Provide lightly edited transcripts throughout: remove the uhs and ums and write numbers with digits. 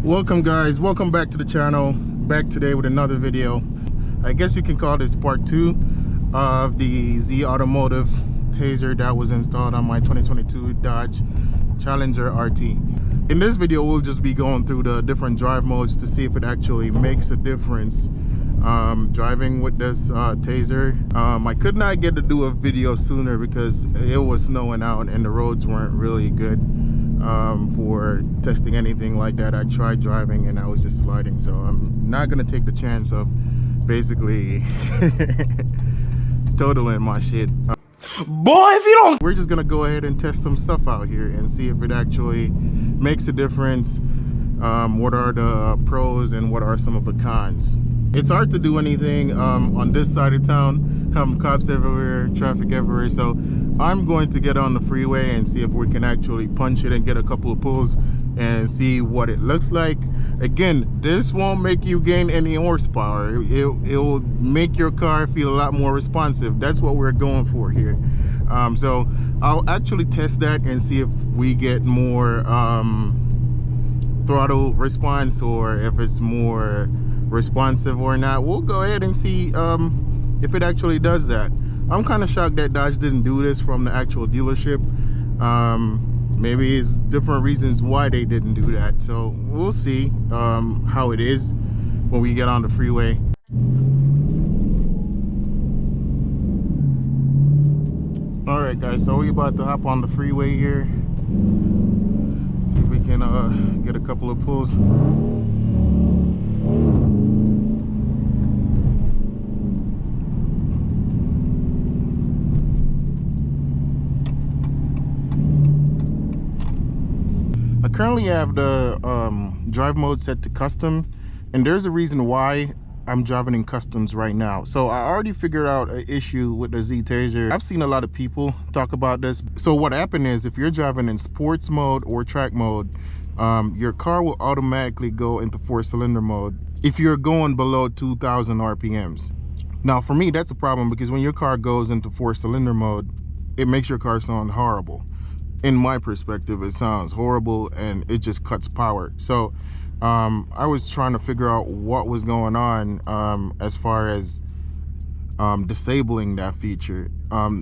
Welcome guys, welcome back to the channel. Back today with another video. I guess you can call this part 2 of the Z Automotive taser that was installed on my 2022 Dodge Challenger RT. In this video we'll just be going through the different drive modes to see if it actually makes a difference driving with this taser. I could not get to do a video sooner because it was snowing out and the roads weren't really good for testing anything like that. I tried driving and I was just sliding, so I'm not gonna take the chance of basically totaling my shit. Boy, if you don't, we're just gonna go ahead and test some stuff out here and see if it actually makes a difference. What are the pros and what are some of the cons? It's hard to do anything on this side of town. Cops everywhere, traffic everywhere, so I'm going to get on the freeway and see if we can actually punch it and get a couple of pulls and see what it looks like. Again, this won't make you gain any horsepower. It will make your car feel a lot more responsive. That's what we're going for here. So I'll actually test that and see if we get more throttle response or if it's more responsive or not. We'll go ahead and see if it actually does that. I'm kind of shocked that Dodge didn't do this from the actual dealership. Maybe it's different reasons why they didn't do that, so we'll see how it is when we get on the freeway. All right guys, so we're about to hop on the freeway here, see if we can get a couple of pulls. I currently have the drive mode set to custom, and there's a reason why I'm driving in customs right now. So I already figured out an issue with the Z Taser. I've seen a lot of people talk about this. So what happened is, if you're driving in sports mode or track mode, your car will automatically go into 4-cylinder mode if you're going below 2,000 RPMs. Now for me, that's a problem, because when your car goes into 4-cylinder mode, it makes your car sound horrible. In my perspective, it sounds horrible and it just cuts power. So I was trying to figure out what was going on as far as disabling that feature.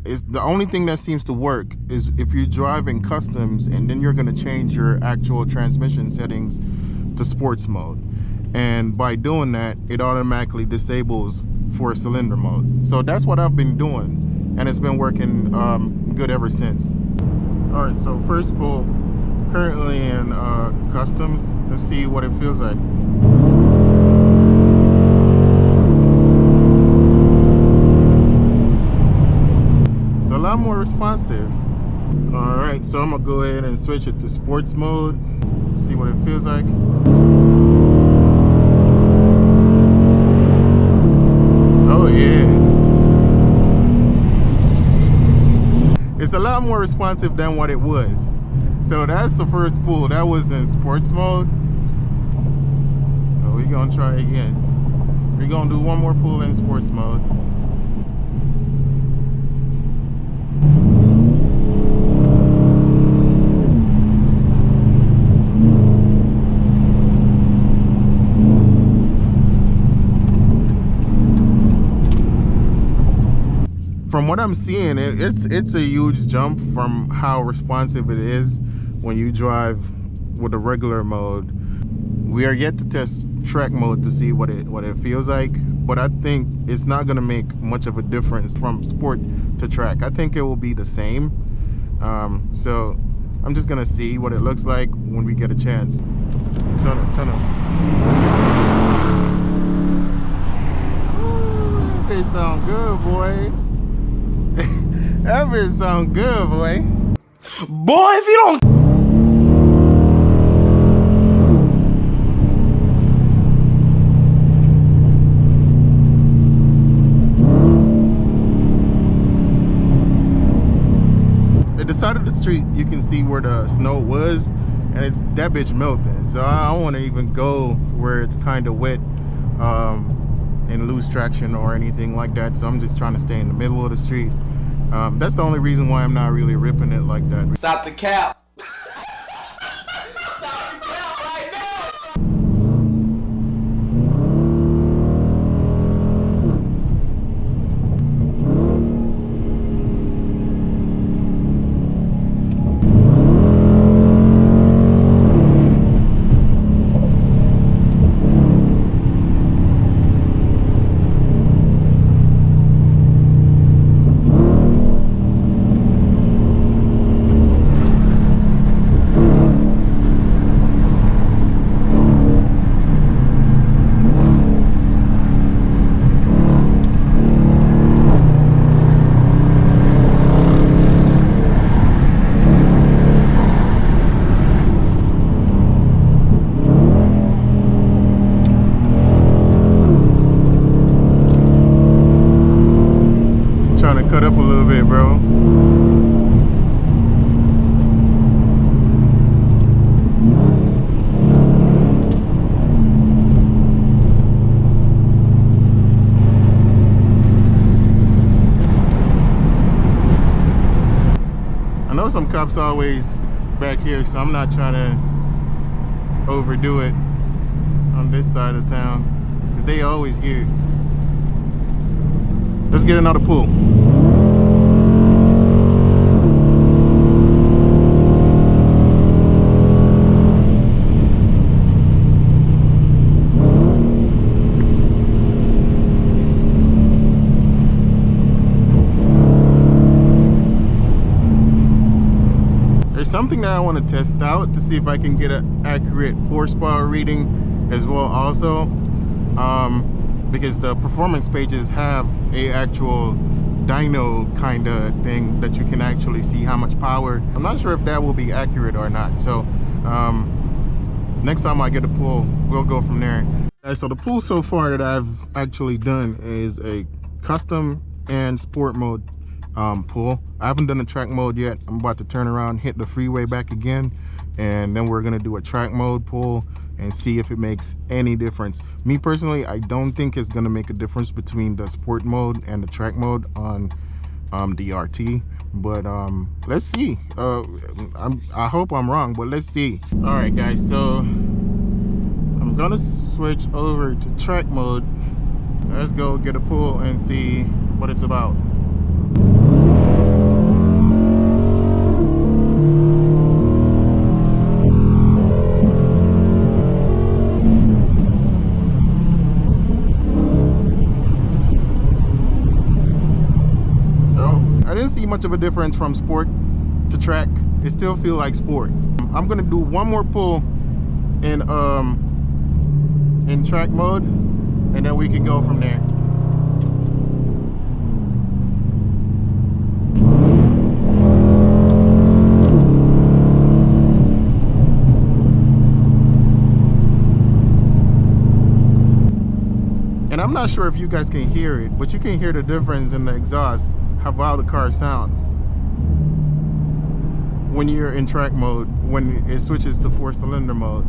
It's the only thing that seems to work is if you drive in customs and then you're going to change your actual transmission settings to sports mode, and by doing that it automatically disables 4-cylinder mode. So that's what I've been doing and it's been working good ever since. All right, so first pull, currently in customs. Let's see what it feels like. It's a lot more responsive. All right, so I'm gonna go ahead and switch it to sports mode, see what it feels like. Oh yeah. It's a lot more responsive than what it was. So that's the first pull. That was in sports mode. Oh, we're gonna try again. We're gonna do one more pull in sports mode. From what I'm seeing, it's a huge jump from how responsive it is when you drive with a regular mode. We are yet to test track mode to see what it feels like, but I think it's not gonna make much of a difference from sport to track. I think it will be the same. So I'm just gonna see what it looks like when we get a chance. Turn it. Ooh, they sound good, boy. That bitch sound good, boy. boy, if you don't. At the side of the street, you can see where the snow was, and it's that bitch melting. So I don't want to even go where it's kind of wet and lose traction or anything like that. So I'm just trying to stay in the middle of the street. That's the only reason why I'm not really ripping it like that. Stop the cap. Stop the cap right now. little bit, bro. I know some cops always back here, so I'm not trying to overdo it on this side of town, because they always here. Let's get another pull. There's something that I want to test out to see if I can get an accurate horsepower reading as well also, because the performance pages have a actual dyno kind of thing that you can actually see how much power. I'm not sure if that will be accurate or not, so next time I get a pull, we'll go from there. Alright, so the pull so far that I've actually done is a custom and sport mode pull. I haven't done a track mode yet. I'm about to turn around, hit the freeway back again, and then we're gonna do a track mode pull and see if it makes any difference. Me personally, I don't think it's gonna make a difference between the sport mode and the track mode on the RT, but let's see. I hope I'm wrong, but let's see. All right, guys, so I'm gonna switch over to track mode. Let's go get a pull and see what it's about. I didn't see much of a difference from sport to track. It still feels like sport. I'm gonna do one more pull in track mode, and then we can go from there. And I'm not sure if you guys can hear it, but you can hear the difference in the exhaust, how loud the car sounds when you're in track mode, when it switches to 4-cylinder mode.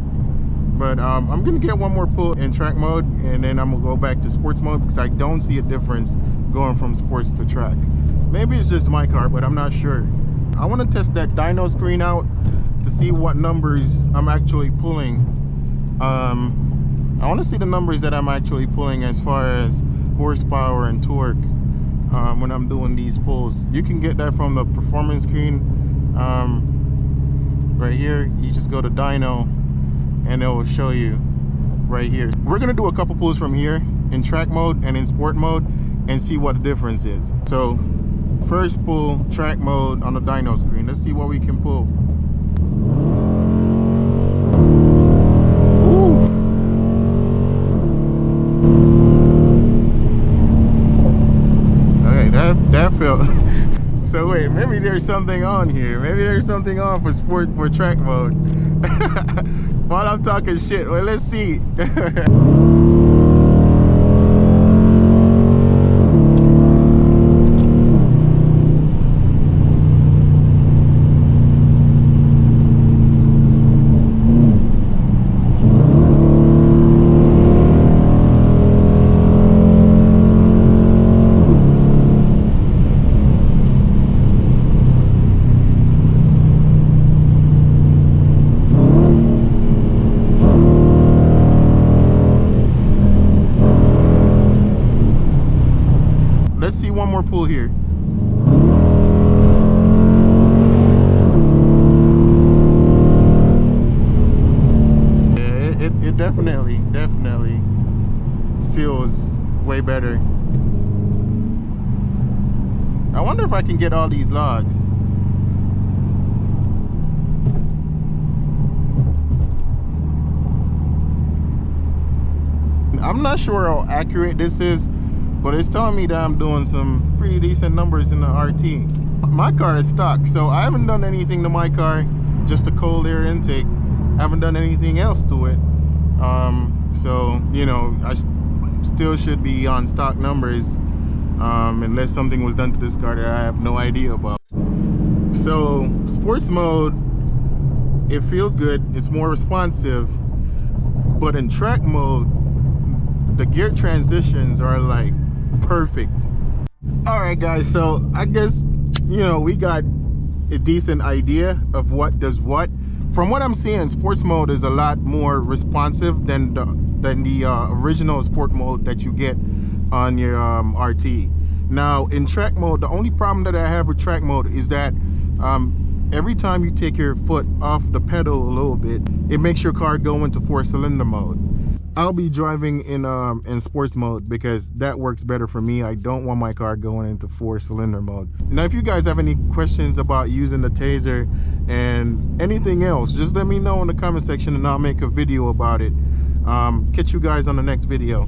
But I'm gonna get one more pull in track mode, and then I'm gonna go back to sports mode, because I don't see a difference going from sports to track. Maybe it's just my car, but I'm not sure. I want to test that dyno screen out to see what numbers I'm actually pulling. I want to see the numbers that I'm actually pulling as far as horsepower and torque when I'm doing these pulls. You can get that from the performance screen right here. You just go to dyno and it will show you right here. We're gonna do a couple pulls from here in track mode and in sport mode and see what the difference is. So first pull, track mode on the dyno screen. Let's see what we can pull. That felt so. Wait, maybe there's something on here. Maybe there's something on for track mode. While I'm talking shit, well, let's see. Let's see one more pull here. Yeah, it definitely feels way better. I wonder if I can get all these logs. I'm not sure how accurate this is, but it's telling me that I'm doing some pretty decent numbers in the RT. My car is stock, so I haven't done anything to my car, just a cold air intake. I haven't done anything else to it. So, you know, I still should be on stock numbers. unless something was done to this car that I have no idea about. So sports mode, it feels good, it's more responsive, but in track mode the gear transitions are like perfect. All right guys, so I guess, you know, we got a decent idea of what does what. From what I'm seeing, sports mode is a lot more responsive than the original sport mode that you get on your RT. Now in track mode, the only problem that I have with track mode is that every time you take your foot off the pedal a little bit, it makes your car go into 4-cylinder mode. I'll be driving in sports mode because that works better for me. I don't want my car going into 4-cylinder mode. Now if you guys have any questions about using the taser and anything else, just let me know in the comment section and I'll make a video about it. Catch you guys on the next video.